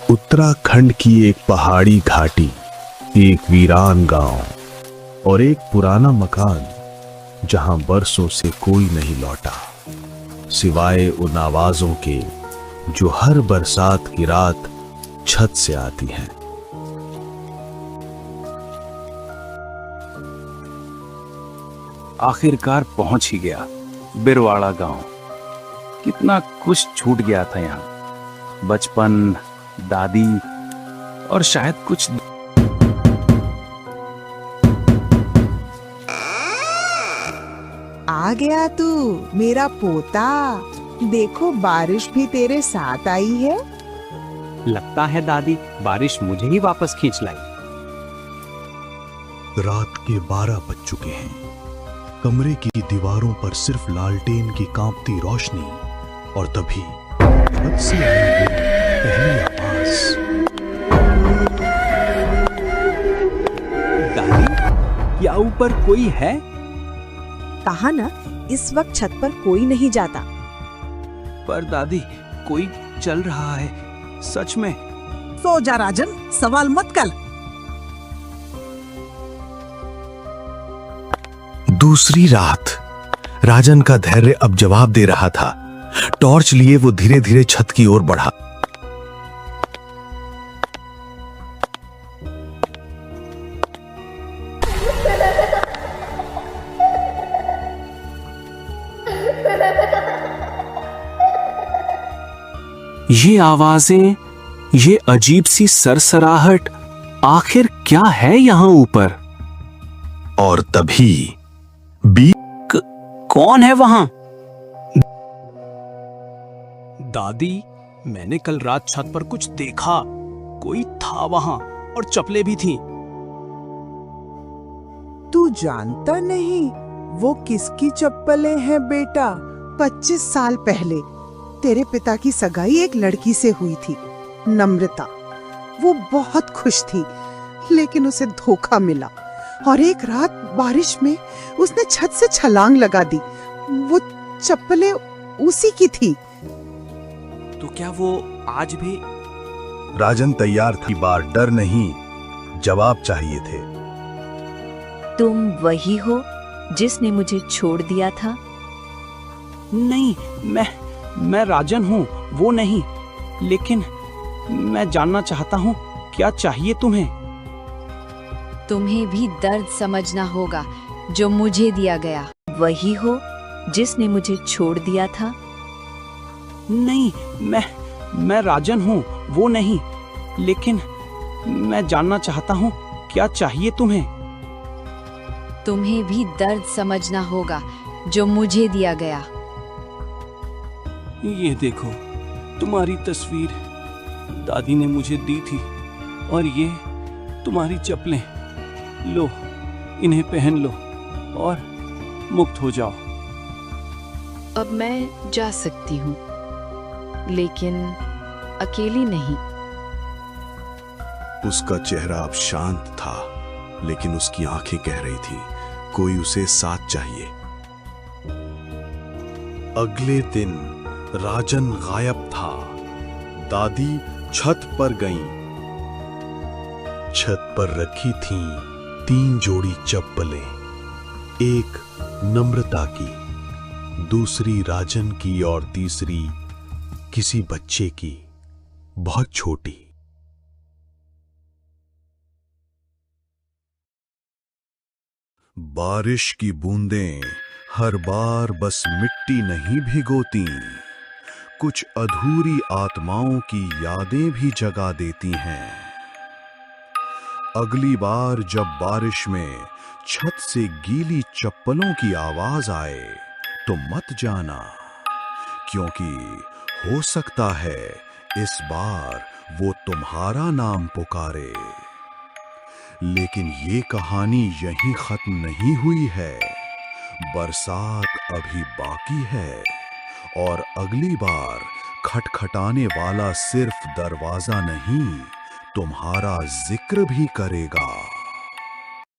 उत्तराखंड की एक पहाड़ी घाटी, एक वीरान गांव और एक पुराना मकान जहां बरसों से कोई नहीं लौटा, सिवाय उन आवाजों के जो हर बरसात की रात छत से आती हैं। आखिरकार पहुंच ही गया बिरवाड़ा गांव। कितना कुछ छूट गया था यहाँ, बचपन, दादी और शायद कुछ। आ गया तू मेरा पोता। देखो बारिश भी तेरे साथ आई है। लगता है दादी बारिश मुझे ही वापस खींच लाई। रात के 12 बज चुके हैं। कमरे की दीवारों पर सिर्फ लालटेन की कांपती रोशनी और तभी छत से आई वो पहली आवाज। दादी, क्या ऊपर कोई है? कहा ना, इस वक्त छत पर कोई नहीं जाता। पर दादी, कोई चल रहा है सच में। सो जा राजन, सवाल मत कर। दूसरी रात। राजन का धैर्य अब जवाब दे रहा था। टॉर्च लिए वो धीरे धीरे छत की ओर बढ़ा। ये आवाजें, ये अजीब सी सरसराहट, आखिर क्या है यहां ऊपर? और तभी कौन है वहां? दादी, मैंने कल रात छत पर कुछ देखा। कोई था वहां और चप्पलें भी थीं। तू जानता नहीं वो किसकी चप्पलें हैं बेटा? 25 साल पहले तेरे पिता की सगाई एक लड़की से हुई थी, नम्रता। वो बहुत खुश थी, लेकिन उसे धोखा मिला और एक रात बारिश में उसने छत से छलांग लगा दी। वो चप्पलें उसी की थी। तो क्या वो आज भी? राजन तैयार था। बार डर नहीं, जवाब चाहिए थे। तुम वही हो जिसने मुझे छोड़ दिया था? नहीं, मैं राजन हूँ, वो नहीं। लेकिन मैं जानना चाहता हूँ, क्या चाहिए तुम्हें? तुम्हें भी दर्द समझना होगा जो मुझे दिया गया। वही हो जिसने मुझे छोड़ दिया था? नहीं, मैं राजन हूँ, वो नहीं। लेकिन मैं जानना चाहता हूँ, क्या चाहिए तुम्हें? तुम्हें भी दर्द समझना होगा जो मुझे दिया गया। ये देखो, तुम्हारी तस्वीर दादी ने मुझे दी थी, और ये तुम्हारी चप्पलें। लो, इन्हें पहन लो और मुक्त हो जाओ। अब मैं जा सकती हूँ, लेकिन अकेली नहीं। उसका चेहरा अब शांत था, लेकिन उसकी आंखें कह रही थी कोई उसे साथ चाहिए। अगले दिन राजन गायब था। दादी छत पर गईं। छत पर रखी थीं 3 जोड़ी चप्पलें, एक नम्रता की, दूसरी राजन की और तीसरी किसी बच्चे की, बहुत छोटी। बारिश की बूंदें हर बार बस मिट्टी नहीं भिगोती, कुछ अधूरी आत्माओं की यादें भी जगा देती हैं। अगली बार जब बारिश में छत से गीली चप्पलों की आवाज आए तो मत जाना, क्योंकि हो सकता है इस बार वो तुम्हारा नाम पुकारे। लेकिन ये कहानी यहीं खत्म नहीं हुई है। बरसात अभी बाकी है और अगली बार खटखटाने वाला सिर्फ दरवाजा नहीं, तुम्हारा जिक्र भी करेगा।